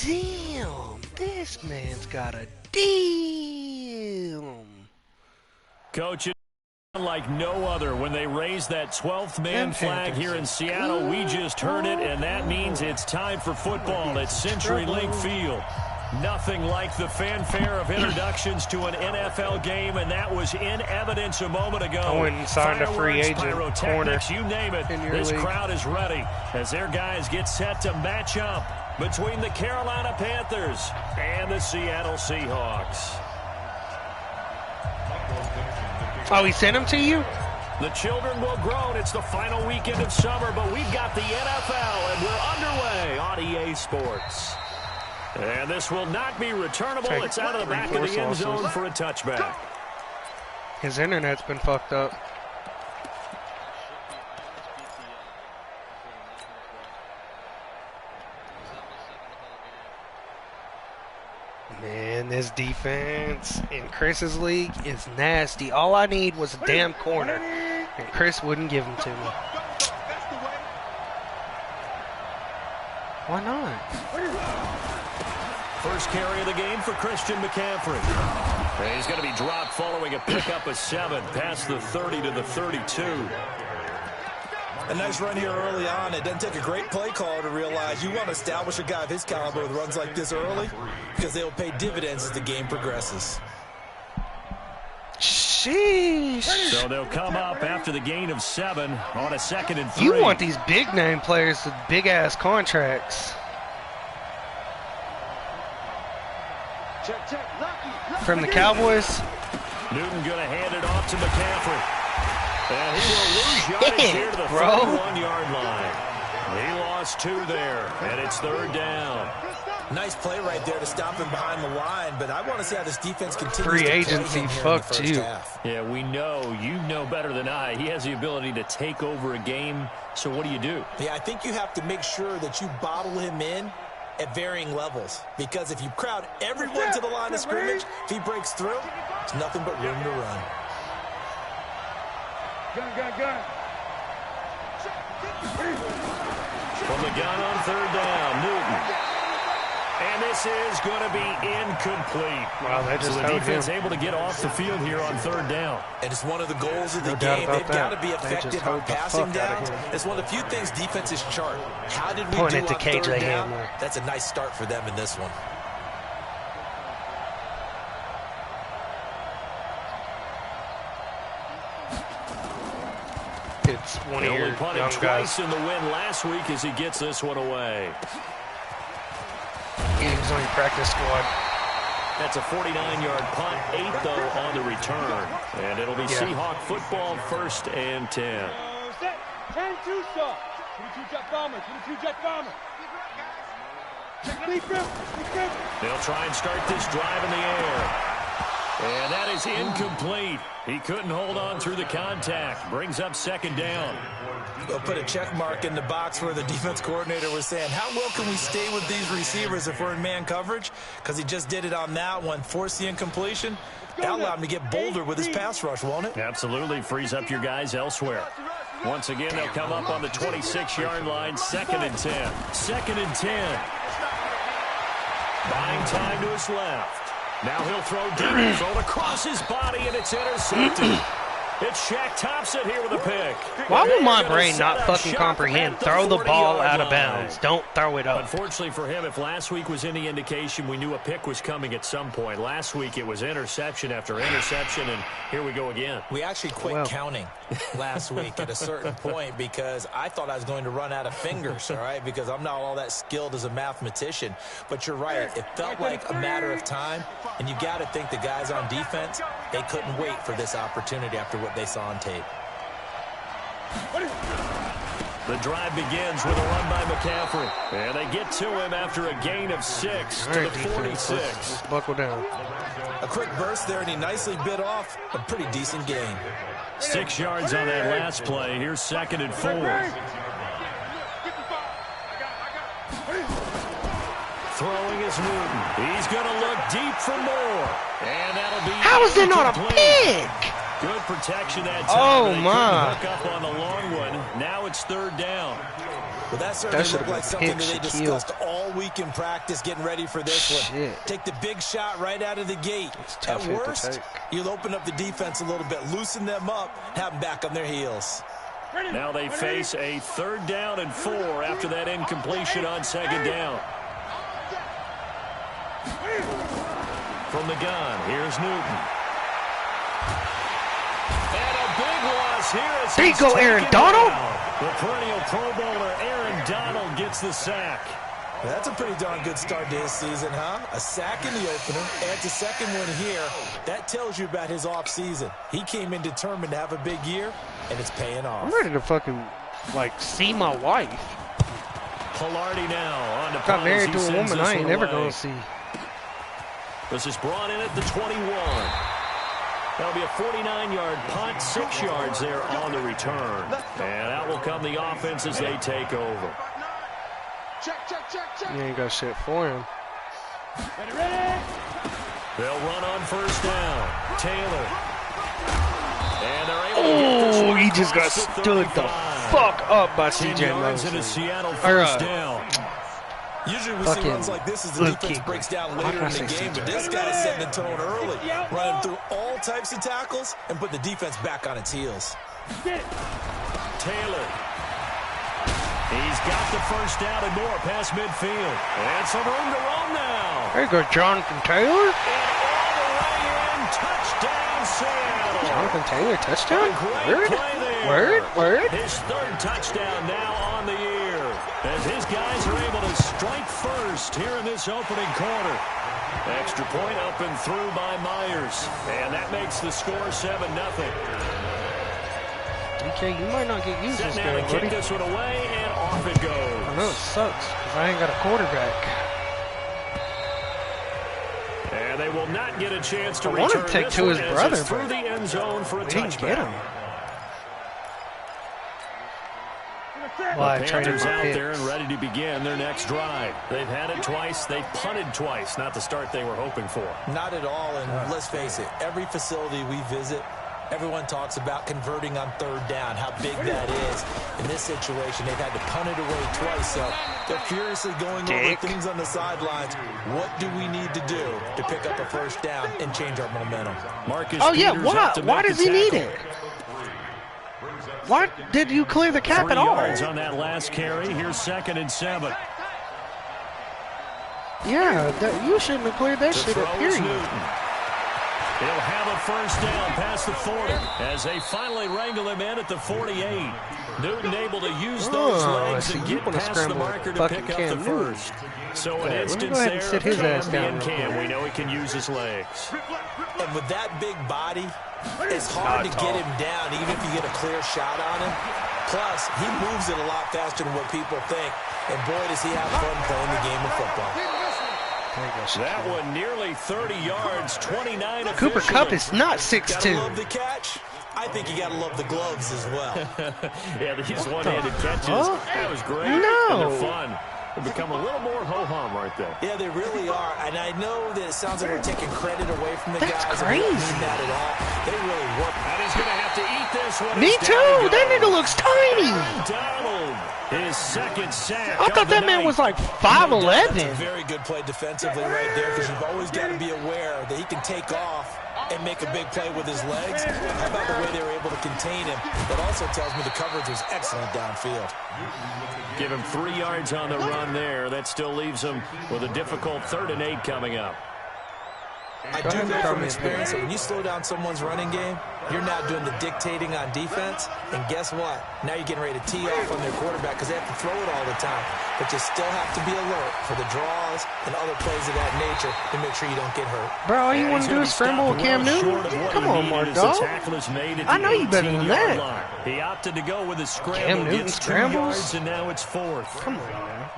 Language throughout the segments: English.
Damn, this man's got a damn. Coach, like no other when they raise that 12th man flag here in Seattle. We just heard it, and that means it's time for football at CenturyLink Field. Nothing like the fanfare of introductions to an NFL game, and that was in evidence a moment ago. I went and signed a free agent corner. You name it, this crowd is ready as their guys get set to match up between the Carolina Panthers and the Seattle Seahawks. Oh, he sent him to you? The children will grow. It's the final weekend of summer, but we've got the NFL, and we're underway on EA Sports. And this will not be returnable. It's out of the back of the end zone for a touchback. His internet's been fucked up. Man, this defense in Chris's league is nasty. All I need was a damn corner, and Chris wouldn't give them to me. Why not? First carry of the game for Christian McCaffrey. And he's going to be dropped following a pickup of 7 past the 30 to the 32. A nice run here early on. It doesn't take a great play caller to realize you want to establish a guy of his caliber with runs like this early because they will pay dividends as the game progresses. Sheesh. So they'll come up after the gain of 7 on a 2nd and 3. You want these big name players with big ass contracts. From the Cowboys. Newton going to hand it off to McCaffrey. And he will lose yardage here to the 31-yard line. He lost 2 there, and it's 3rd down. Nice play right there to stop him behind the line, but I want to see how this defense continues Free to agency play him fucked here in the you. first half. Yeah, we know. You know better than I. He has the ability to take over a game, so what do you do? Yeah, I think you have to make sure that you bottle him in at varying levels, because if you crowd everyone to the line of scrimmage, if he breaks through, it's nothing but room to run. Gun. From the gun on 3rd down, Newton. And this is going to be incomplete. Wow, that just so the held defense him. able to get off the field here on 3rd down. And it's one of the goals of the No doubt game. about They've got to that. be They just effective on held the passing fuck out of downs. him. It's one of the few things defenses chart. How did we Point do it to on KJ 3rd down? Hamler. That's a nice start for them in this one. It's one He of only your punted young twice guys. in the win last week as he gets this one away. He was on your practice squad. That's a 49-yard punt, 8 though on the return. And it'll be Seahawk football, 1st and 10. Set. 10-2 stop. 22 jet bomber. 22 jet bomber. Check the defense. They'll try and start this drive in the air. And that is incomplete. He couldn't hold on through the contact. Brings up 2nd down. They'll put a check mark in the box where the defense coordinator was saying, how well can we stay with these receivers if we're in man coverage? Because he just did it on that one, forced the incompletion. That allowed him to get bolder with his pass rush, won't it? Absolutely frees up your guys elsewhere. Once again, they'll come up on the 26-yard line, 2nd and 10. 2nd and 10. Buying time to his left. Now he'll throw deep, thrown across his body, and it's intercepted. It's Shaq Thompson here with a pick. Why would my brain not fucking comprehend? Throw the ball out of bounds. Don't throw it up. Unfortunately for him, if last week was any indication, we knew a pick was coming at some point. Last week it was interception after interception, and here we go again. We actually quit counting last week at a certain point because I thought I was going to run out of fingers, all right, because I'm not all that skilled as a mathematician. But you're right. It felt like a matter of time, and you got to think the guys on defense, they couldn't wait for this opportunity after what they saw on tape. The drive begins with a run by McCaffrey. And they get to him after a gain of 6 to the 46. Let's buckle down. A quick burst there, and he nicely bit off a pretty decent gain. 6 yards on that last play. Here's 2nd and 4. Throwing is Newton. He's going to look deep for more. And that'll be How is there not a incomplete. pick? Good protection that time. Oh, They couldn't my. hook up on the long one. Now it's 3rd down. Well, that certainly looked like something that they Shaquille. discussed all week in practice, getting ready for this one. Take the big shot right out of the gate. At worst, you'll open up the defense a little bit, loosen them up, have them back on their heels. Now they face a 3rd down and 4 after that incompletion on 2nd down. From the gun, here's Newton. And a big loss here. There you go, Aaron Donald. The perennial Pro Bowler Aaron Donald gets the sack. That's a pretty darn good start to his season, huh? A sack in the opener, adds a 2nd one here. That tells you about his offseason. He came in determined to have a big year, and it's paying off. I'm ready to fucking, like, see my wife. Pilardi now on the Got married to a woman I ain't never going to see. This is brought in at the 21. That'll be a 49-yard punt, 6 yards there on the return. And out will come the offense as they take over. You ain't got shit for him. They'll run on 1st down. Taylor. And they're able to get this one he just got across the stood the 35. fuck up by 10 CJ yards Mosley. into Seattle 1st down. Usually we see runs like this as the defense breaks down later in the game, but this guy's setting the tone early, running through all types of tackles and put the defense back on its heels. Taylor. He's got the 1st down and more past midfield. And some room to roam now. There you go, Jonathan Taylor. And all the way in, touchdown Seattle. Jonathan Taylor, touchdown? Great play there. Word. His 3rd touchdown now on the year. As his guys are able to strike first here in this opening quarter. Extra point up and through by Myers. And that makes the score 7-0. DK, you might not get used this Now to game, kick buddy. this one away, and off it goes. I know it sucks, because I ain't got a quarterback. And they will not get a chance to I wanted return to take this to one his as brother, it's through but the end zone for a we didn't get touchdown. him. Well, I The traded Panthers my out picks. there and ready to begin their next drive. They've had it twice. They've punted twice. Not the start they were hoping for. Not at all, and let's face it, every facility we visit, everyone talks about converting on 3rd down, how big that is. In this situation, they've had to punt it away twice, so they're furiously going over things on the sidelines. What do we need to do to pick up a 1st down and change our momentum? Marcus Oh, yeah, Peters up to why make does the he need tackle. it? Why did you clear the cap 3 at all? yards on that last carry. Here's 2nd and 7. Yeah, you shouldn't have cleared that The shit throw up, is period. Newton. He'll have a 1st down past the 40 as they finally wrangle him in at the 48. Newton able to use those legs and get past the marker to pick up the 1st. So an instance there of Cam. We know he can use his legs. And with that big body, it's hard to get him down, even if you get a clear shot on him. Plus, he moves it a lot faster than what people think. And boy, does he have fun playing the game of football. That one nearly 30 yards, 29 Cooper Kupp is not Gotta 6'2". love the catch. I think you gotta love the gloves as well. Yeah, these one-handed catches, that was great. No. And they're fun. They become a little more ho-hum right there. Yeah, they really are. And I know that it sounds like we're taking credit away from the That's guys. crazy. I don't mean that at all. They really work. And he's going to have to eat this one. Me too. That nigga looks tiny. Donald, his 2nd sack. I thought that man was like 5'11". That's a very good play defensively right there, because you've always got to be aware that he can take off and make a big play with his legs. How about the way they were able to contain him? That also tells me the coverage was excellent downfield. Give him 3 yards on the run there. That still leaves him with a difficult 3rd and 8 coming up. I do know from experience that when you slow down someone's running game, you're now doing the dictating on defense. And guess what? Now you're getting ready to tee off on their quarterback because they have to throw it all the time. But you still have to be alert for the draws and other plays of that nature to make sure you don't get hurt. Bro, all you want to do is scramble with Cam Newton? Come on, Mark, dog. I know you better than that. He opted to go with his scramble. Cam Newton gets 2 scrambles? yards, and now it's 4th. Come on, man.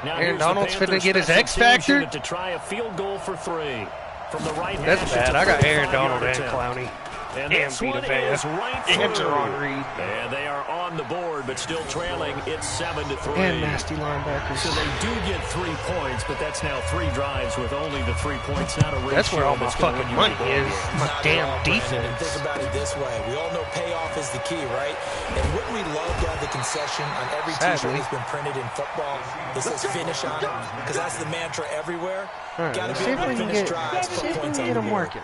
Now Aaron here's the Donald's finna Panthers get his special X teams factor? unit to try a field goal for 3. From the right That's hash, bad. it's a I got Aaron 45-yard Donald and attempt. Clowney. And And this Vita one Vea. is right And through. Jerron Reed. And they are on the board, but still trailing. It's 7-3. And nasty linebackers. So they do get 3 points, but that's now 3 drives with only the 3 points. Not a ratio. That's where all my that's gonna fucking win you money the ball is. game. My Not damn at all, Brandon. And defense. think about it this way. We all know payoff is the key, right? And wouldn't we love to have the concession on every t-shirt Sadly. that's been printed in football that says finish on it? Because that's the mantra everywhere. All right, Got to let's be see if able we to can finish get, drives, see put if we points can on get the them board. working.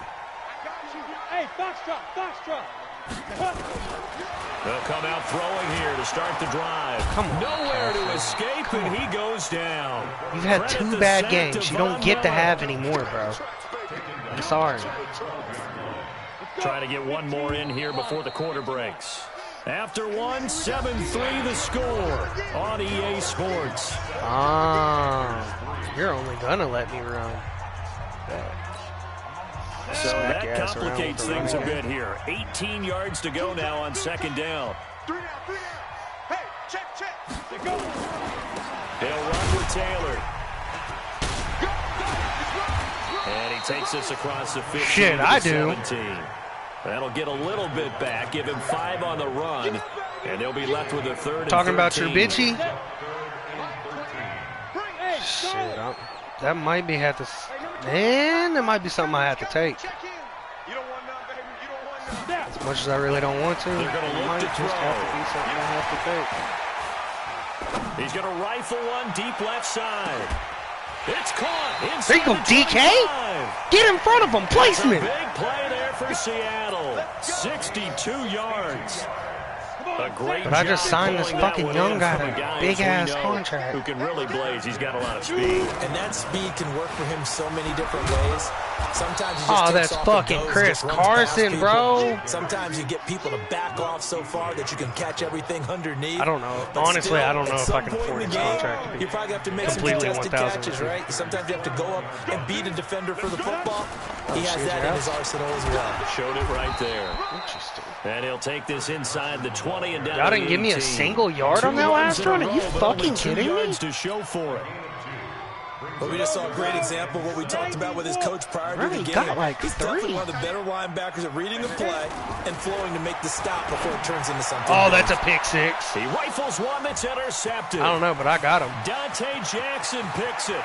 Hey, foxtrot, foxtrot. They'll come out throwing here to start the drive. Come on, Nowhere to Cassidy. escape, and he goes down. You've had Credit 2 the bad sack games. to You don't Von get to Miller. have any more, bro. I'm sorry. Trying to get one more in here before the quarter breaks. After one, 7-3 the score on EA Sports. Ah, you're only gonna let me run. So Smack that your ass around complicates with the things a running. bit here. 18 yards to go now on second down. 3 down, 3 down. Hey, check. They go. They'll run with Taylor. And he takes this across the 15 Shit, to I the do. 17. That'll get a little bit back, give him 5 on the run, and they'll be left with a third and Talking about 13. Trubisky? Bring, hey, Shit, go. that might be man, that might be something I have to take. Check in. You don't want none, baby. You don't want none. As much as I really don't want to, They're gonna it look might to just throw. have to be something I have to take. He's going to rifle one deep left side. It's caught. There you go, DK. Get in front of him, placement. Big play there for Seattle. 62 yards. A great But I just job signed this pulling that fucking one young in guy from to a guy, big as we ass know, contract. who can really blaze. He's got a lot of speed. And that speed can work for him so many different ways. Sometimes he just Oh, takes that's off fucking and goes, Chris just runs past Carson, people. bro. Sometimes you get people to back off so far that you can catch everything underneath. I don't know. But Honestly, still, I don't know at if some I can point afford in his the game, contract to be you probably have to make some completely contested 1,000 catches, with you. right? Sometimes you have to go up and beat a defender for the football. He has shit, that yeah. in his arsenal as well. Showed it right there. Interesting. And he'll take this inside the 20 and down Y'all to didn't the give me a 18. single yard on that 2 last runs in a run? Are you row, but only fucking 2 kidding me? yards to show for it. But we just saw a great example of what we talked about with his coach prior to the He game. got like He's 3. definitely one of the better linebackers at reading a play and flowing to make the stop before it turns into something. Oh, big. that's a pick 6. He rifles one that's intercepted. I don't know, but I got him. Dante Jackson picks it.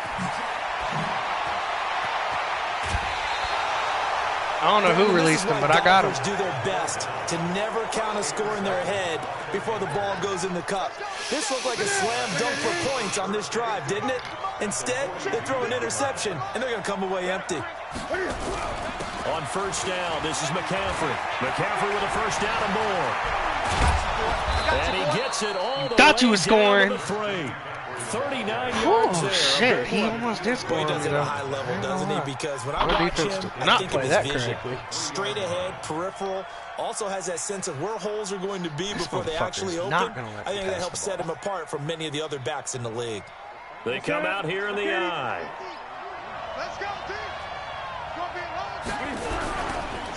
I don't know who released him, but I got him. Golfers do their best to never count a score in their head before the ball goes in the cup. This looked like a slam dunk for points on this drive, didn't it? Instead, they throw an interception, and they're going to come away empty. On first down, this is McCaffrey. McCaffrey with a first down and more. And he gets it all the Thought way you was down to scoring. the 3. 39 yards Oh, there. shit. A big He one. almost did Well, score he on does me, it at a though. high level, doesn't he? Because when I Our watch defense him, did I not think play of his that vision. correctly. Straight ahead, peripheral. Also has that sense of where holes are going to be This before they motherfucker's actually open. not gonna let I me think that pass helps the set ball. him apart from many of the other backs in the league. They come out here in the eye. Let's go, team. Gonna be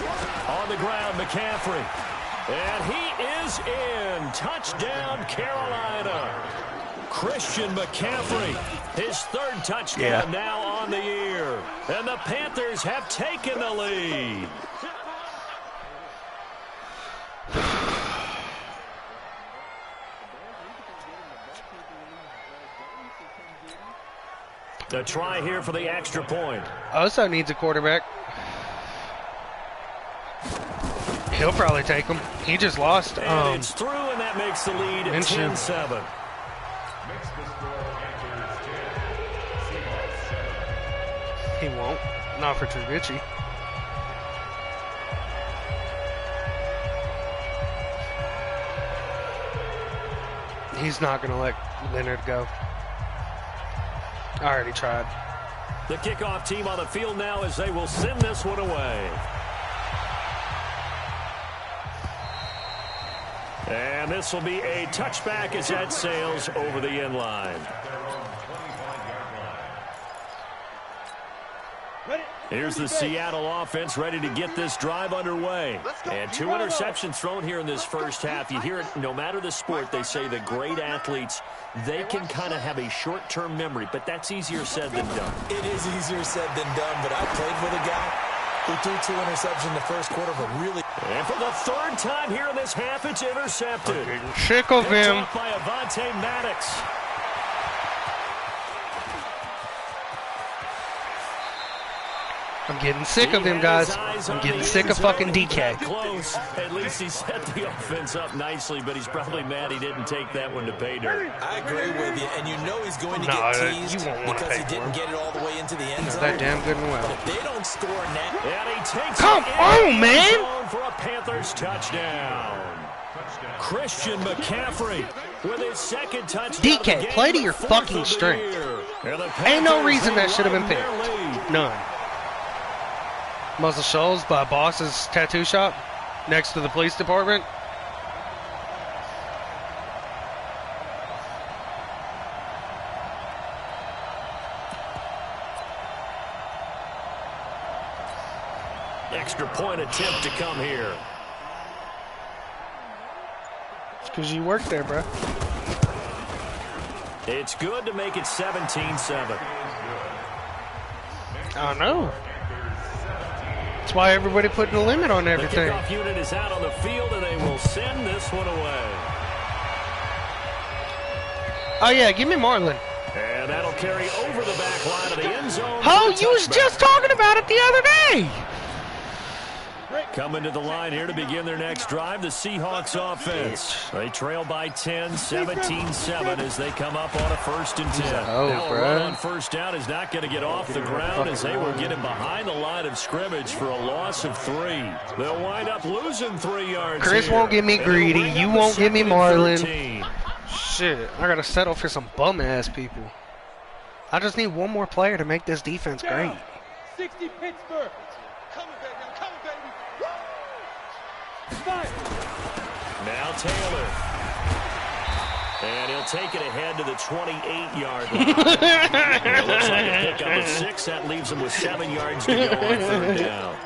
long. On the ground, McCaffrey. And he is in. Touchdown, Carolina. Christian McCaffrey, his 3rd touchdown now on the year. And the Panthers have taken the lead. A try here for the extra point. Also needs a quarterback. He'll probably take him. He just lost. And it's through, and that makes the lead at Minshew. 10-7. He won't. Not for Trubisky. He's not going to let Leonard go. I already tried. The kickoff team on the field now as they will send this one away. And this will be a touchback as that sails over the end line. Here's the Seattle offense ready to get this drive underway. And 2 interceptions thrown here in this first half. You hear it, no matter the sport, they say the great athletes, they can kind of have a short-term memory, but that's easier said than done. It is easier said than done, but I played with a guy He threw 2 interceptions in the first quarter, but really... And for the third time here in this half, it's intercepted. I'm getting sick of him. By Avonte Maddox. I'm getting sick of him, guys. I'm getting sick of fucking DK. Close. At least he set the offense up nicely, but he's probably mad he didn't take that one to pay dirt. I agree with you, and you know he's going to get teased because he didn't get it all the way into the end zone. That damn good and well. But if they don't score net, and he takes Come on, man! For a Panthers touchdown. Christian McCaffrey with his second touchdown. DK, play to your fucking strength. Ain't no reason that should have been picked. None. Muscle Shoals by Boss's tattoo shop next to the police department. Extra point attempt to come here. It's because you work there, bro. It's good to make it 17-7. I know. That's why everybody putting a limit on everything. The kickoff unit is out on the field, and they will send this one away. Oh, yeah, give me Marlin. And that'll carry over the back line of the end zone. Oh, you was just talking about it the other day. Coming to the line here to begin their next drive, the Seahawks offense. They trail by 10, 17-7 as they come up on a 1st and 10. Now a run on first down is not going to get off the ground as they were getting behind the line of scrimmage for a loss of 3. They'll wind up losing 3 yards. Chris here. won't give me Greedy. You won't give me Marlin. 13. Shit, I got to settle for some bum-ass people. I just need one more player to make this defense great. 60 Pittsburgh. Now Taylor. And he'll take it ahead to the 28-yard line. It looks like a pickup of 6. That leaves him with 7 yards to go on 3rd down.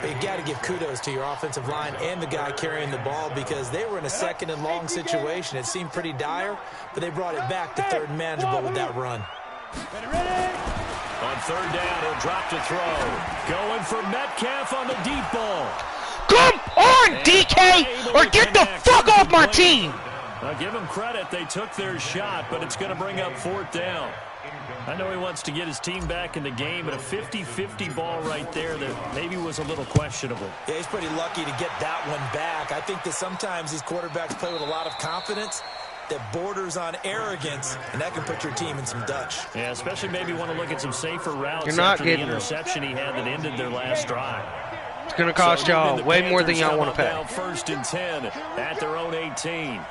You got to give kudos to your offensive line and the guy carrying the ball because they were in a 2nd and long situation. It seemed pretty dire, but they brought it back to 3rd and manageable with that run. On 3rd down, he'll drop to throw. Going for Metcalf on the deep ball. Come on, DK, or get the fuck off my team. Now give him credit. They took their shot, but it's going to bring up 4th down. I know he wants to get his team back in the game, but a 50-50 ball right there that maybe was a little questionable. Yeah, he's pretty lucky to get that one back. I think that sometimes these quarterbacks play with a lot of confidence that borders on arrogance, and that can put your team in some Dutch. Yeah, especially maybe want to look at some safer routes You're not after the getting interception he had that ended their last drive. It's going to cost y'all way more than y'all want to pay. 1st and 10 at their own 18.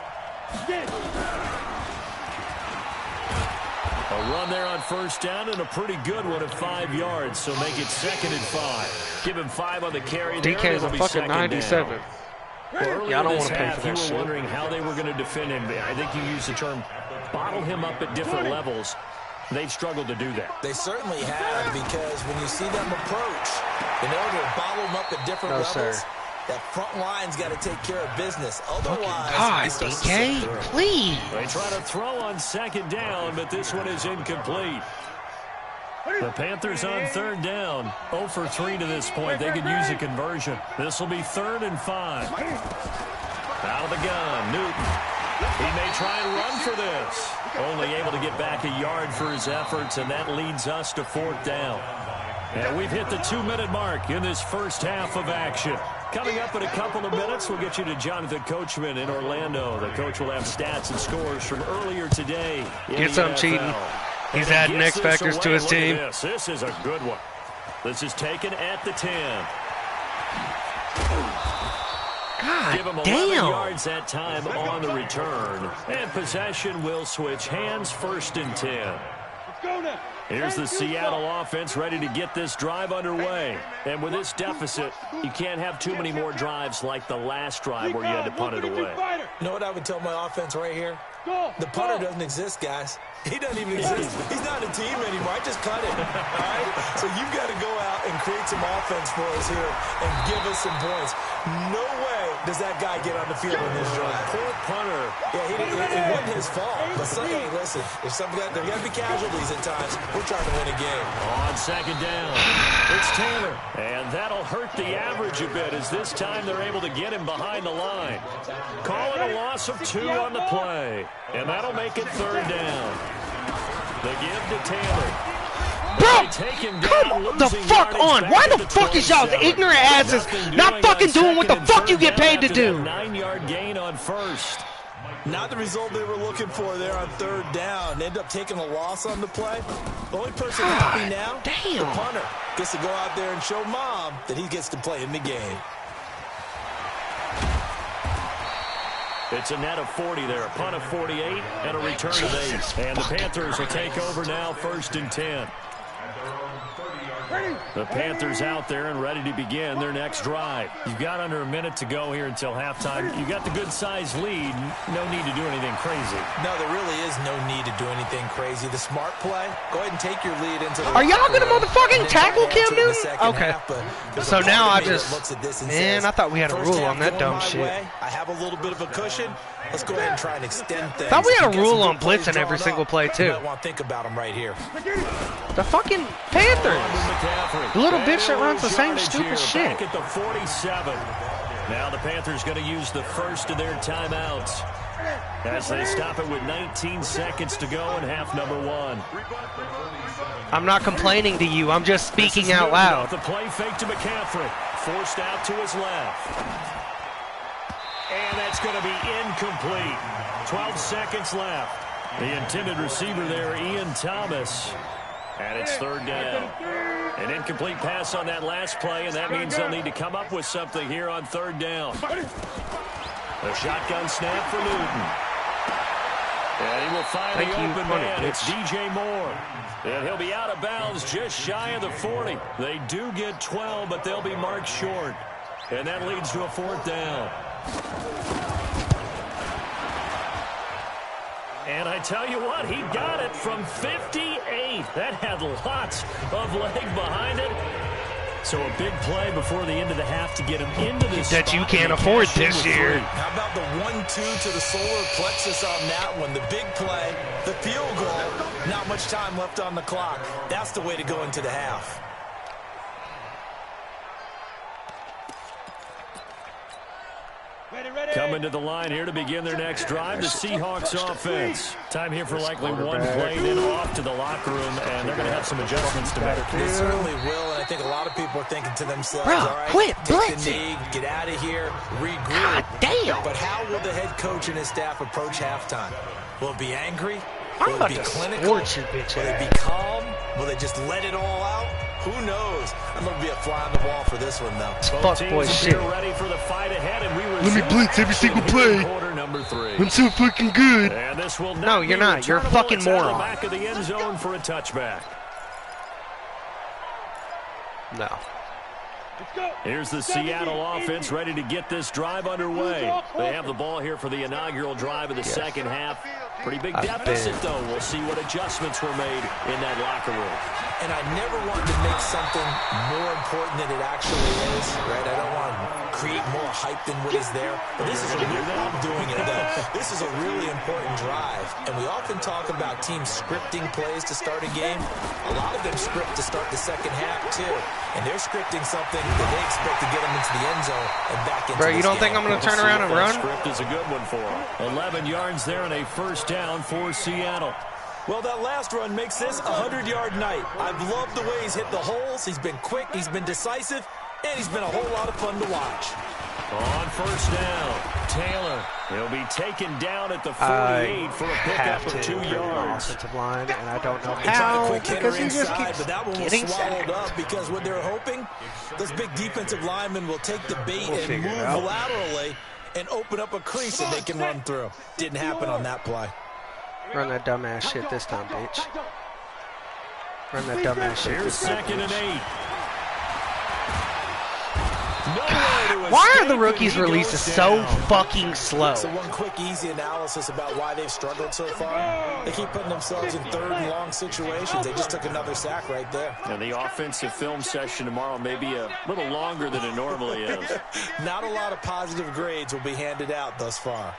A run there on 1st down and a pretty good one at 5 yards, so make it 2nd and 5. Give him 5 on the carry there. DK's a fucking 97. Well, yeah, I don't want to pay for that shit. shit. You were wondering how they were going to defend him. I think you used the term bottle him up at different levels. They've struggled to do that. They certainly have, because when you see them approach, in order to bottle them up at different levels, that front line's got to take care of business. Otherwise, God, DK, please. They try to throw on 2nd down, but this one is incomplete. The Panthers on 3rd down, 0 for 3 to this point. They could use a conversion. This will be 3rd and 5. Out of the gun, Newton. He may try and run for this. Only able to get back a yard for his efforts, and that leads us to 4th down. And we've hit the 2-minute mark in this first half of action. Coming up in a couple of minutes, we'll get you to Jonathan Coachman in Orlando. The coach will have stats and scores from earlier today. Get some cheating. He's adding X factors to his team. This is a good one. This is taken at the 10. God Give him 11 damn. yards that time on the return. And possession will switch hands, 1st and 10. Let's go now. Here's the Seattle offense ready to get this drive underway. And with this deficit, you can't have too many more drives like the last drive where you had to punt it away. You know what I would tell my offense right here? The punter doesn't exist, guys. He doesn't even exist. He's not a team anymore. I just cut him. All right? So you've got to go out and create some offense for us here and give us some points. No way does that guy get on the field in this drive. Poor punter. Yeah, it wasn't his fault. But hey, listen, if there got to be casualties at times, we're trying to win a game. On second down, it's Taylor. And that'll hurt the average a bit as this time they're able to get him behind the line. Call it a loss of 2 on the play. And that'll make it third down. The give to Taylor. Bro, come the fuck on. Why the fuck is y'all ignorant asses not fucking doing what the fuck you get paid to do? 9-yard gain on first. Not the result they were looking for there on third down. They end up taking a loss on the play. The only person happy now, the punter, gets to go out there and show mom that he gets to play in the game. It's a net of 40 there, a punt of 48, and a return of 8. And the Panthers will take over now, 1st and 10. The Panthers out there and ready to begin their next drive. You've got under a minute to go here until halftime. You've got the good-sized lead. No need to do anything crazy. No, there really is no need to do anything crazy. The smart play, go ahead and take your lead into the... Are y'all going to motherfucking tackle Cam Newton? Okay. So now I just... Man, I thought we had a rule on that dumb shit. I have a little bit of a cushion. Let's go ahead and try and extend things. Thought we had a rule on blitzing every single play, too. You might want to think about them right here. The fucking Panthers. The little bitch that runs the same stupid shit. Back at the 47. Now the Panthers going to use the first of their timeouts as they stop it with 19 seconds to go in half number 1. I'm not complaining to you. I'm just speaking out loud. The play fake to McCaffrey. Forced out to his left. And that's going to be incomplete. 12 seconds left. The intended receiver there, Ian Thomas. And it's third down. An incomplete pass on that last play, and that means they'll need to come up with something here on third down. A shotgun snap for Newton. And he will find the open man. It's DJ Moore. And he'll be out of bounds just shy of the 40. They do get 12, but they'll be marked short. And that leads to a 4th down. And I tell you what, he got it from 58. That had lots of leg behind it. So a big play before the end of the half to get him into this that you can't afford this year. How about the 1-2 to the solar plexus on that one? The big play, the field goal, not much time left on the clock. That's the way to go into the half. Coming to the line here to begin their next drive, the Seahawks offense. Time here for likely one play, then off to the locker room, and they're going to have some adjustments to make. They certainly will, and I think a lot of people are thinking to themselves, bro, all right, quit take the knee, get out of here, regroup. God damn. But how will the head coach and his staff approach halftime? Will it be angry? I'm Will it be about to clinical? scorch your bitch Will it be ass. calm? Will they just let it all out? Who knows? I'm going to be a fly on the wall for this one, though. Fuck boy shit. Ready for the fight ahead, and we Let me blitz every single play. Quarter number 3. I'm so fucking good. And this will not No, you're not. You're a fucking It's out moron. the back of the end zone for a touchback. No. Here's the Seattle offense ready to get this drive underway. They have the ball here for the inaugural drive of the second half. Pretty big deficit, though. We'll see what adjustments were made in that locker room. And I never want to make something more important than it actually is, right? I don't want to create more hype than what is there. But this is I'm doing it, though. This is a really important drive. And we often talk about teams scripting plays to start a game. A lot of them script to start the second half, too. And they're scripting something that they expect to get them into the end zone and back into Bro, you don't game. think I'm going to turn around and run? Script is a good one for him. 11 yards there and a first down for Seattle. Well, that last run makes this a 100-yard night. I've loved the way he's hit the holes. He's been quick, he's been decisive, and he's been a whole lot of fun to watch. On first down, Taylor. He'll be taken down at the 48 for a pickup of 2 yards. Offensive line, and I don't know They tried a how quick because hitter he just inside, keeps but that one was getting swallowed sacked. up because what they're hoping, those big defensive linemen will take the bait and figure it move out. laterally and open up a crease that they can run through. Didn't happen on that play. Run that dumbass shit this time, bitch. Run that dumbass shit Here's this time. second and 8. Why are the rookies' releases so fucking slow? So one quick, easy analysis about why they've struggled so far. They keep putting themselves in third and long situations. They just took another sack right there. And the offensive film session tomorrow may be a little longer than it normally is. Not a lot of positive grades will be handed out thus far.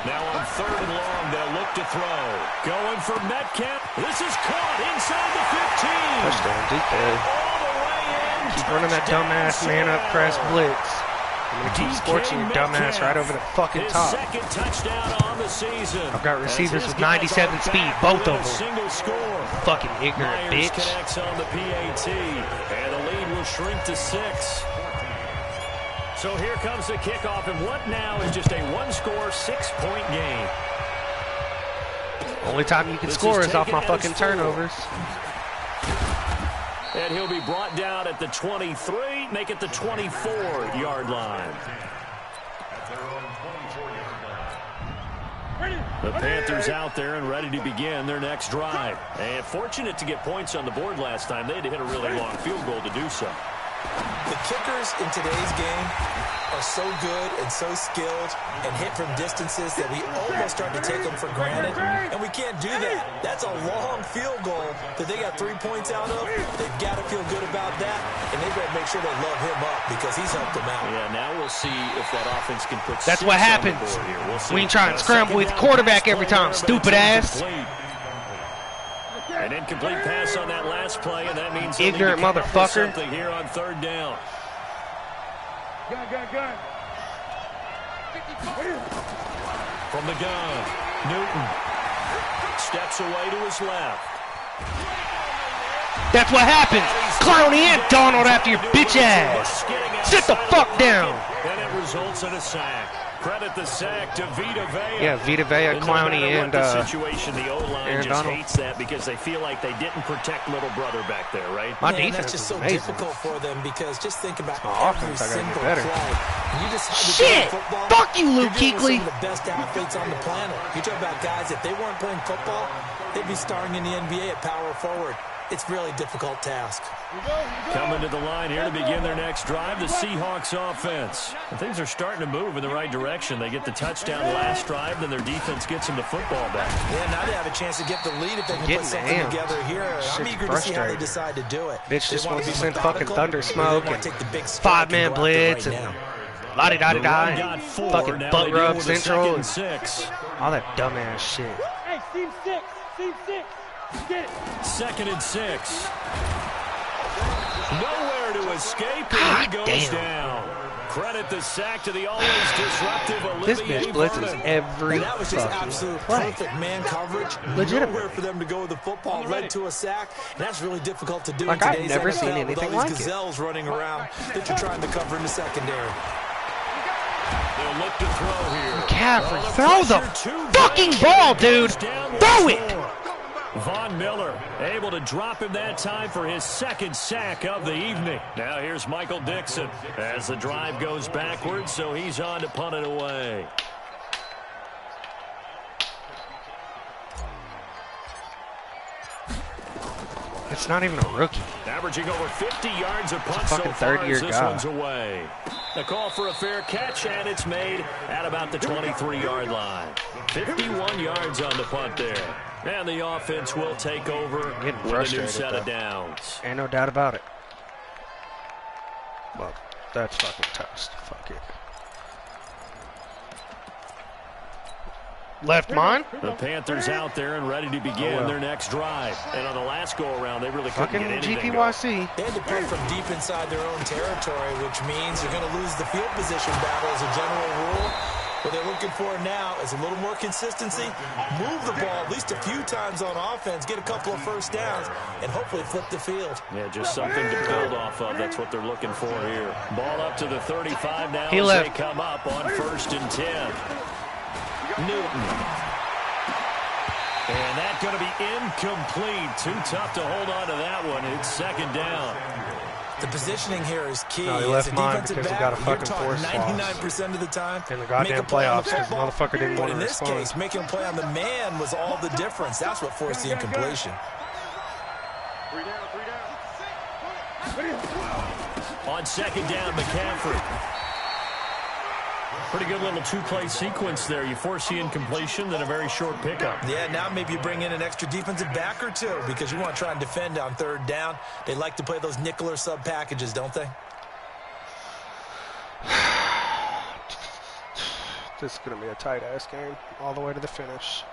Now on 3rd and long, they'll look to throw. Going for Metcalf. This is caught inside the 15. Touchdown, DK. All the way in. Keep running that dumbass man-up press blitz. I'm going to keep scorching your dumbass right over the fucking top. Second touchdown on the season. I've got receivers with 97 speed, both of them. Single score. Fucking ignorant Myers bitch. connects on the PAT, and the lead will shrink to 6. So here comes the kickoff, and what now is just a one-score, 6-point game. Only time you can score is off my fucking turnovers. And he'll be brought down at the 23, make it the 24-yard line. The Panthers out there and ready to begin their next drive. And fortunate to get points on the board last time. They had to hit a really long field goal to do so. The kickers in today's game are so good and so skilled and hit from distances that we almost start to take them for granted, and we can't do that. That's a long field goal that they got 3 points out of. They've got to feel good about that, and they've got to make sure they love him up because he's helped them out. Yeah, now we'll see if that offense can put That's what happens when you try and scramble with quarterback every time, stupid ass. An incomplete pass on that last play, and that means ignorant motherfucker. Something here on 3rd down. Gun. From the gun, Newton steps away to his left. That's what happens. Clowney and Donald after your bitch ass. Sit the fuck down. And it results in a sack. Credit the sack to Vita Vea. Yeah, Vita Vea, Clowney, and the situation, the O-line just Donald hates that because they feel like they didn't protect little brother back there, right? My Man, defense that's just is so amazing. difficult for them because just think about my every offense, I gotta single get better. play. You decide to Shit! play football, Fuck you, Luke you're dealing with Kuechly. some of the best athletes on the planet. You talk about guys, if they weren't playing football, they'd be starring in the NBA at power forward. It's a really difficult task. Coming to the line here to begin their next drive, the Seahawks offense. And things are starting to move in the right direction. They get the touchdown last drive, then their defense gets them the football back. Yeah, now they have a chance to get the lead if they can put something together here. I'm eager to see how they decide to do it. Bitch just wants to send fucking methodical, thunder smoke and take the big 5-man blitz and la-di-da-di-da and fucking butt rub central and all that dumbass shit. Hey, team 6. Get it. 2nd and 6. Nowhere to escape, and he goes down. Credit the sack to the always disruptive Olivier This bitch blitzes Vernon. every And that was just fucking absolute play. perfect man coverage. Legitimate. Nowhere for them to go with the football led to a sack. And that's really difficult to do Like, in I've today's never NFL seen anything with all like these it. gazelles running around that you're trying to cover in the secondary. They'll look to throw here. McCaffrey, throw the fucking ball, dude. Throw it. Von Miller able to drop him that time for his 2nd sack of the evening. Now here's Michael Dixon as the drive goes backwards, so he's on to punt it away. It's not even a rookie. Averaging over 50 yards a punt It's a so fucking far third-year as this guy. one's away. The call for a fair catch, and it's made at about the 23-yard line. 51 yards on the punt there. And the offense will take over I'm getting with a new frustrated, set of though. downs. Ain't no doubt about it. Well, that's fucking toast. Fuck it. Left mine. The Panthers out there and ready to begin their next drive. And on the last go-around, they really couldn't Fucking get anything GPYC. They had to play from deep inside their own territory, which means you're going to lose the field position battle as a general rule. What they're looking for now is a little more consistency, move the ball at least a few times on offense, get a couple of first downs, and hopefully flip the field. Yeah, just something to build off of. That's what they're looking for here. Ball up to the 35 now He as left. they come up on 1st and 10. Newton. And that's going to be incomplete. Too tough to hold on to that one. It's 2nd down. The positioning here is key. No, he As left a mine defensive because he back, got a you're fucking taught force loss 99% of the time in the make goddamn a play on playoffs because the football. motherfucker didn't But want in to this respond. case, making a play on the man was all the difference. That's what forced the incompletion. On second down, McCaffrey. Pretty good little two-play sequence there. You force the incompletion, then a very short pickup. Yeah, now maybe you bring in an extra defensive back or two because you want to try and defend on third down. They like to play those nickel or sub packages, don't they? This is going to be a tight-ass game all the way to the finish.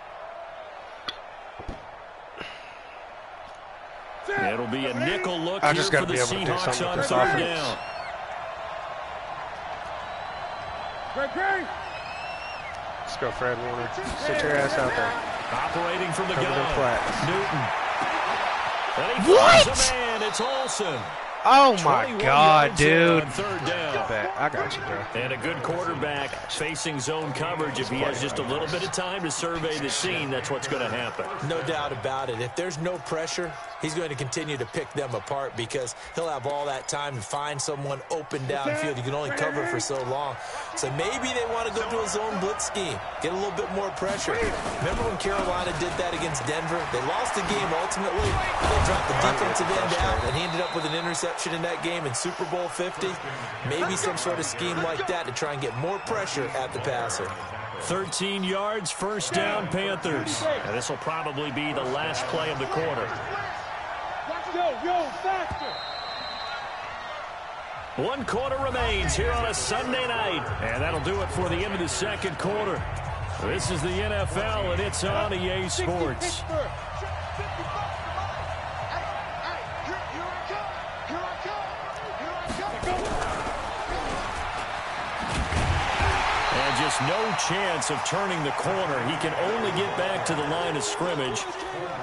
It'll be a nickel look I here just for got to the be able to do Seahawks something on with this third offense. down. Let's go, Fred Warner. Sit your ass out there. Operating from the Cover them gun. flats. Newton. And he finds a man. It's Olsen. Oh my 21 God, yards there dude. on third down. I got you, bro. And a good quarterback facing zone coverage. If he has just a little bit of time to survey the scene, that's what's going to happen. No doubt about it. If there's no pressure, he's going to continue to pick them apart because he'll have all that time to find someone open downfield. You can only cover for so long. So maybe they want to go to a zone blitz scheme, get a little bit more pressure. Remember when Carolina did that against Denver? They lost the game ultimately. They dropped the defensive end out, and he ended up with an interception in that game in Super Bowl 50. Maybe some sort of scheme like that to try and get more pressure at the passer. 13 yards, first down, Panthers. And this will probably be the last play of the quarter. Yo, faster! 1 quarter remains here on a Sunday night. And that'll do it for the end of the second quarter. This is the NFL, and it's on EA Sports. And just no chance of turning the corner. He can only get back to the line of scrimmage.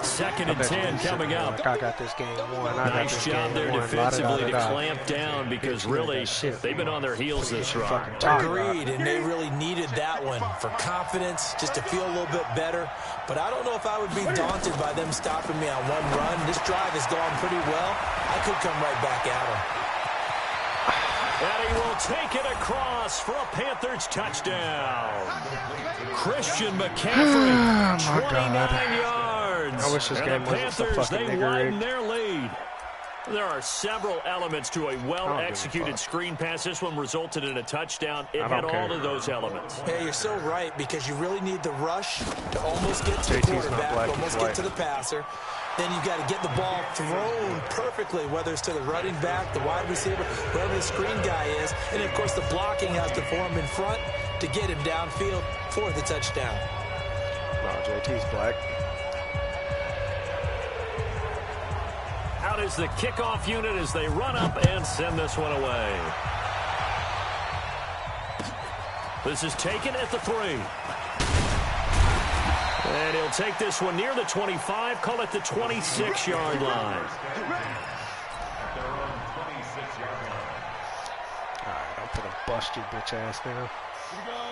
Second and 10 coming up. I got this game won. Nice job there defensively to clamp down because really they've been on their heels this run. Agreed, and they really needed that one for confidence, just to feel a little bit better. But I don't know if I would be daunted by them stopping me on one run. This drive has gone pretty well. I could come right back at them. And he will take it across for a Panthers touchdown. Christian McCaffrey, 29 yards. I wish this and game the wasn't so Panthers, fucking they nigger widen rigged. their lead. There are several elements to a well-executed screen pass. This one resulted in a touchdown. It had all of those elements. Yeah, you're so right, because you really need the rush to almost get to the quarterback, almost get to the passer. Then you've got to get the ball thrown perfectly, whether it's to the running back, the wide receiver, whoever the screen guy is. And, of course, the blocking has to form in front to get him downfield for the touchdown. Wow, JT's black. Out is the kickoff unit as they run up and send this one away. This is taken at the 3. And he'll take this one near the 25, call it the 26-yard line. All right, I'm going to bust you bitch ass now.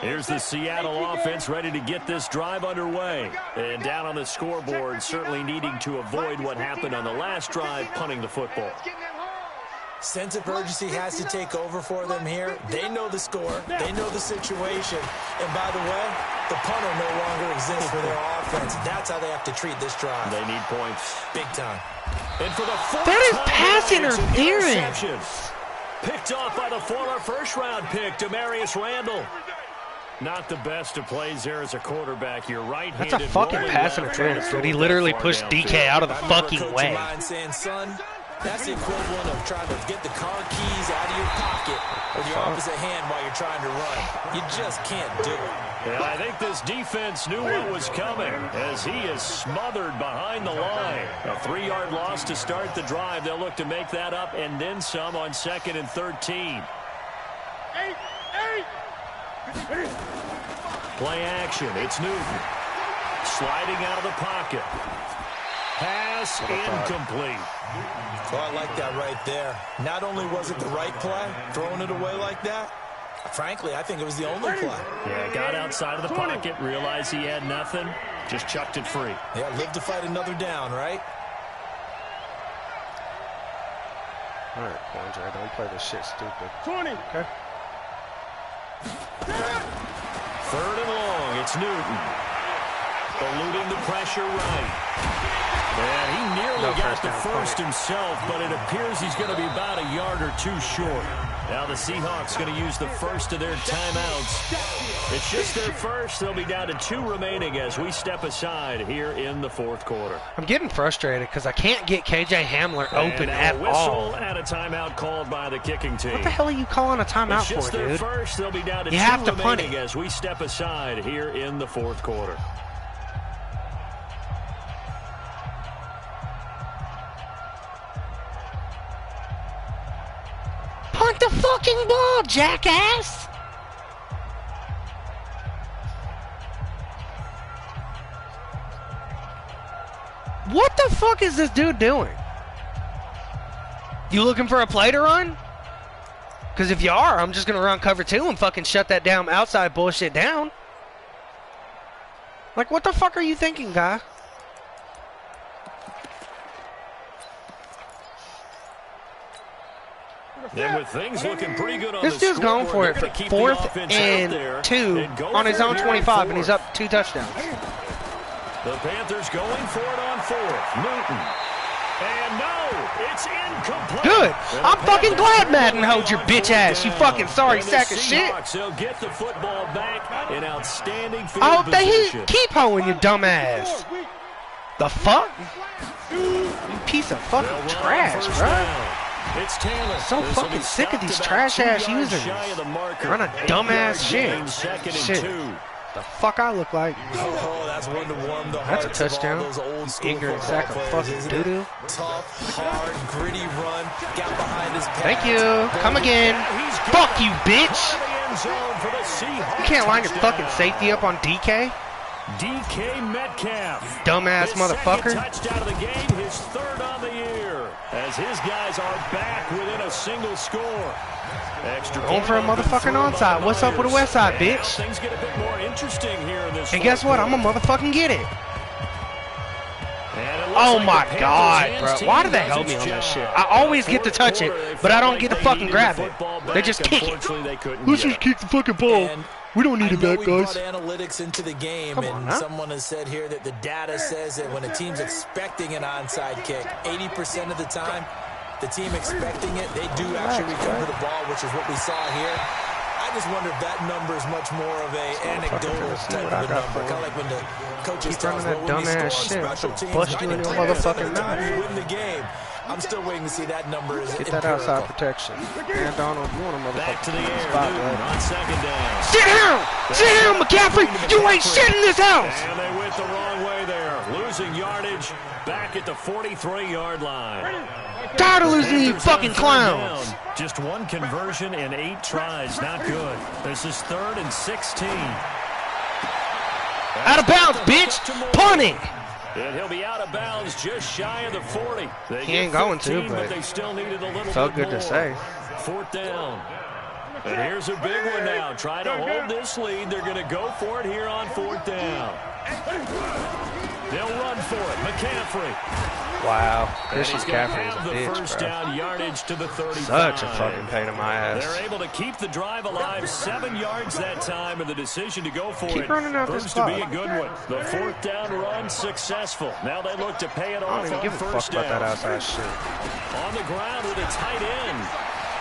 Here's the Seattle offense ready to get this drive underway. And down on the scoreboard, certainly needing to avoid what happened on the last drive, punting the football. Sense of urgency has to take over for them here. They know the score. They know the situation. And by the way, the punter no longer exists for their offense. That's how they have to treat this drive. They need points. Big time. And for the fourth That is time pass tonight, it's an interference. interception. Picked off by the former first-round pick, Demarius Randall. Not the best of plays there as a quarterback. You're right-handed. That's a fucking pass interference, dude. He literally pushed DK out of the fucking way. Saying, son, that's the equivalent of trying to get the car keys out of your pocket with your opposite hand while you're trying to run. You just can't do it. Yeah, I think this defense knew what was coming as he is smothered behind the line. A 3-yard loss to start the drive. They'll look to make that up and then some on 2nd and 13. Play action. It's Newton. Sliding out of the pocket. Pass incomplete. Oh, I like that right there. Not only was it the right play, throwing it away like that, frankly, I think it was the only play. Yeah, got outside of the pocket, realized he had nothing, just chucked it free. Yeah, live to fight another down, right? All right, Andre, don't play this shit stupid. 20. Okay. 3rd and long, it's Newton. Eluding the pressure right. And he nearly No got first the down, first punt. himself, but it appears he's going to be about a yard or two short. Now the Seahawks going to use the first of their timeouts. It's just their first. They'll be down to 2 remaining as we step aside here in the fourth quarter. I'm getting frustrated because I can't get KJ Hamler open and at a whistle all. and a timeout called by the kicking team. What the hell are you calling a timeout It's just for, their dude? first. They'll be down to You 2 have to punt remaining it. as we step aside here in the fourth quarter. Punt the fucking ball, jackass! What the fuck is this dude doing? You looking for a play to run? Because if you are, I'm just going to run cover 2 and fucking shut that damn outside bullshit down. Like, what the fuck are you thinking, guy? And with things looking pretty good on This the dude's going for it scoreboard, for they're gonna keep the 4th offense out there and 2 and go on his for it own here 25, and on he's up 2 touchdowns. The Panthers going for it on 4th. Newton. And no, it's incomplete. Good. And I'm the fucking Panthers glad, get Madden, the hold your on bitch 4th ass, you down. fucking sorry And the sack of shit. Seahawks, they'll get the football back in outstanding field I hope they position. keep hoeing your dumb ass. The fuck? You piece of They'll fucking run trash, first bro. down. It's Taylor. So This will be fucking sick of stopped these about trash 2 ass yards users. shy of the marker. Run a 8 dumbass yard shit. gain, 2nd Shit. and 2. The fuck I look like? Oh, that's one to warm the That's a hearts of touchdown. all those old school Ignorant football sack of players, fucking isn't it? doo-doo. Tough, hard, gritty run. Got behind his pads. Thank you. Come again. He's got Fuck you, bitch. out of the end zone for the Seahawks. You can't line your fucking touchdown. safety up on DK. DK Metcalf. Dumbass His motherfucker. second touchdown of the game, his 3rd on the year. As his guys are back within a single score. Extra Going for a point motherfucking thrown by onside. What's up with the West Side, And now bitch? things get a bit more interesting here in this. And guess what? I'm fourth gonna motherfucking get it. quarter. And it looks Oh like my the God, Panthers' bro. hands team Why do they does help me its on that job. shit? I always get to Fourth touch it, quarter, they but I felt don't like get to they fucking needed grab the it. football They back. just kick it. Unfortunately, they couldn't Let's get just it. kick the fucking ball. And We don't need I it know back, we guys. brought analytics into the game, Come on and now. someone has said here that the data says that when a team's expecting an onside kick, 80% of the time, the team expecting it, they do actually recover the ball, which is what we saw here. I just wonder if that number is much more of a anecdotal see type what I of a got number. for Kind of like when the coaches Keep tell us, running well, that when we dumbass score shit. on special I'll teams, bust you in your 90% of motherfucking the time mouth. you win the game. I'm still waiting to see that number is Get that empirical. outside protection. And Donald, you want a Back to the motherfucking air. spot, Newton bro. on 2nd down. Sit down! Sit down, McCaffrey! You ain't shit in this house! And they went the wrong way there. Losing yardage back at the 43-yard line. Tired of losing to you Panthers fucking on 3rd clowns! down. Just 1 conversion in 8 tries. Not good. This is 3rd and 16. Out of bounds, bitch! Punting! And he'll be out of bounds just shy of the 40. They He ain't get going to, 15, but they still needed a little felt bit good to more. say. 4th down. And here's a big one now. Trying to hold this lead. They're going to go for it here on 4th down. They'll run for it. McCaffrey. Wow. And Christian he's going to McCaffrey is have a the first bitch, bro. down yardage to the 35. Such a fucking pain in my ass. They're able to keep the drive alive, 7 yards that time, and the decision to go for Keep it running out proves this to be clock. a good one. The 4th down run successful. Now they look to pay it I off don't even on give a fuck first about that down. outside shit. On the ground with a tight end.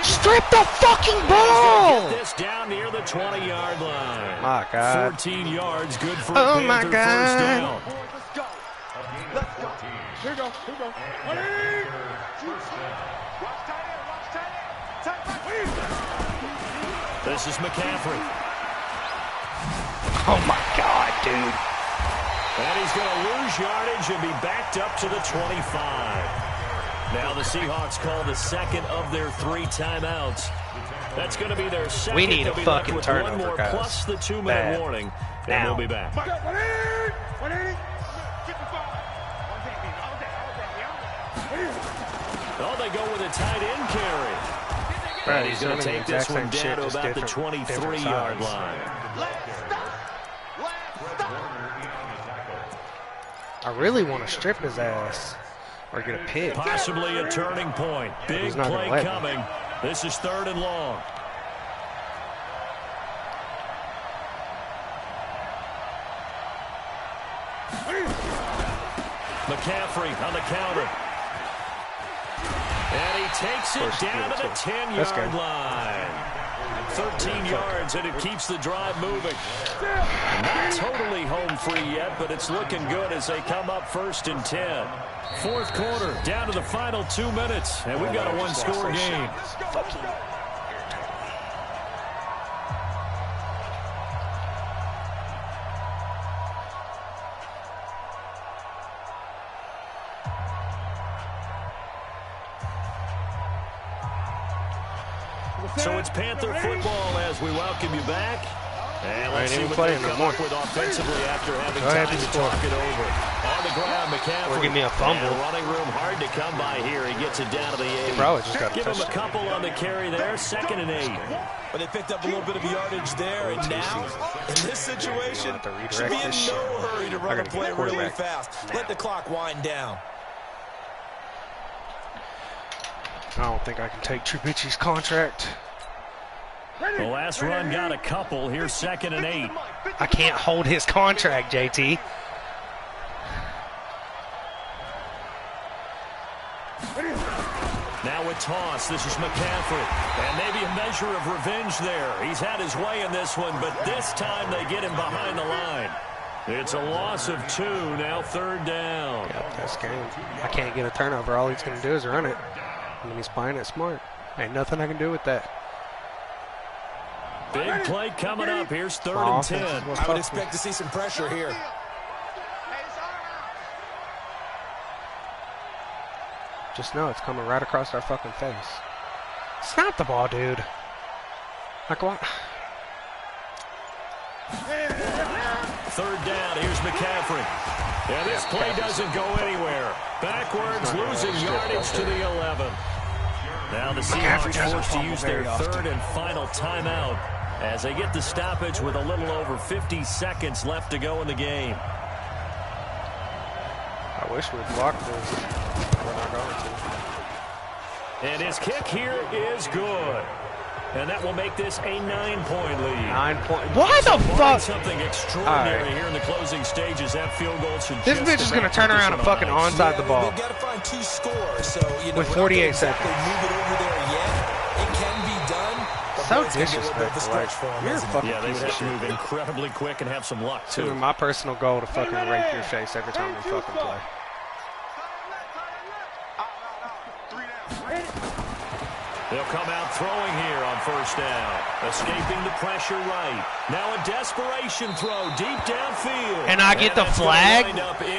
Strip the fucking He's ball! going to get this down near the 20-yard line. My God. 14 yards, good for Oh, a my Panther God. first down. Here we go. Here we go. Ready? This is McCaffrey. Oh my God, dude. And he's going to lose yardage and be backed up to the 25. Now the Seahawks call the second of their 3 timeouts. That's going to be their second. We need a They'll be left fucking with turnover, one more guys. plus the 2-minute Bad. warning. And Now. we'll be back. Ready? Ready? Oh, they go with a tight end carry. Bro, And he's going to doing take the this exact one same down to shit, just about the different 23-yard size. line. I really want to strip his ass or get a pick. Possibly a turning point. Big He's not gonna play let me. coming. This is 3rd and long. McCaffrey on the counter. And he takes it down to the 10-yard line. 13 yards, and it keeps the drive moving. Not totally home free yet, but it's looking good as they come up 1st and 10. Fourth quarter, down to the final 2 minutes, and we've got a one-score game. So it's Panther football as we welcome you back. And let's see what they come up with offensively after having time to talk it over. On the ground, McCaffrey. Or give me a fumble. Running room hard to come by here. He gets it down to the 8. Probably just got Give him a couple on the carry there. 2nd and 8. But they picked up a little bit of yardage there, and now, in this situation, should be in no hurry to run a play really fast. Let the clock wind down. I don't think I can take Trubisky's contract. The last run got a couple. Here's 2nd and 8. I can't hold his contract, JT. Now a toss. This is McCaffrey. And maybe a measure of revenge there. He's had his way in this one, but this time they get him behind the line. It's a loss of 2. Now 3rd down. Yeah, that's game. I can't get a turnover. All he's going to do is run it. I mean, he's playing it smart. Ain't nothing I can do with that. Big play coming up. Here's 3rd and 10. I would expect to see some pressure here. Just know it's coming right across our fucking face. Snap the ball, dude. Like what? 3rd down. Here's McCaffrey. Yeah, this play doesn't go anywhere. Backwards, losing yardage to the 11. Now the Seahawks forced to use their 3rd and final timeout as they get the stoppage with a little over 50 seconds left to go in the game. I wish we'd block this. We're not going to. And his kick here is good. And that will make this a 9-point lead. 9 point. Why the fuck? Something extraordinary here in the closing stages. That field goal should. This bitch is gonna turn around and fucking onside the ball. They've got to find 2 scores, so you know, with 48 seconds. Move it over there yet. It can be done. So disrespectful. Like, you're a fucking they would piece of have to shit. move incredibly quick and have some luck too. It's my personal goal to fucking rape your face every time we fucking play. They'll come out throwing here on 1st down. Escaping the pressure right. Now a desperation throw deep downfield. And I get the flag?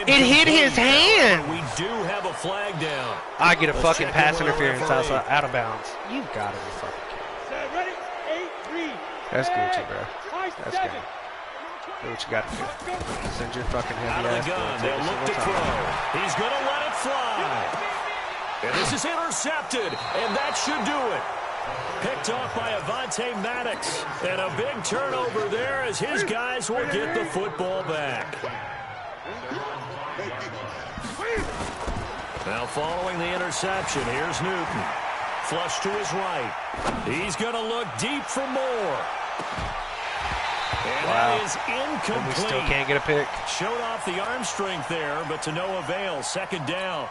It hit his hand. We do have a flag down. I get a fucking pass interference out of bounds. You gotta be fucking kidding. Ready? 8-3. That's Gucci, bro. That's good. Do what you gotta do. Send your fucking Out heavy of the gun. ass. They'll look to throw. He's going to let it fly. And this is intercepted, and that should do it. Picked off by Avonte Maddox. And a big turnover there as his guys will get the football back. Now following the interception, here's Newton. Flush to his right. He's going to look deep for more. And that is incomplete. And we still can't get a pick. Showed off the arm strength there, but to no avail. 2nd down.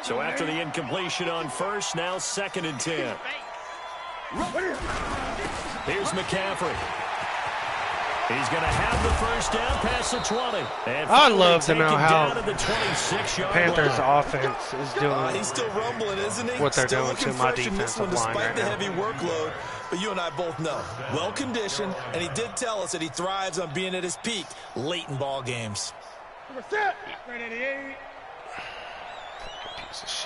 So after the incompletion on 1st, now 2nd and 10. Here's McCaffrey. He's going to have the 1st down past the 20. And I'd love to know how the Panthers' offense is doing. He's still rumbling, isn't he? What they're still doing to looking my fresh in this one, defensive line despite right the now. heavy workload. But you and I both know, well-conditioned, and he did tell us that he thrives on being at his peak late in ball games. Set. Ready? 88. Piece of shit.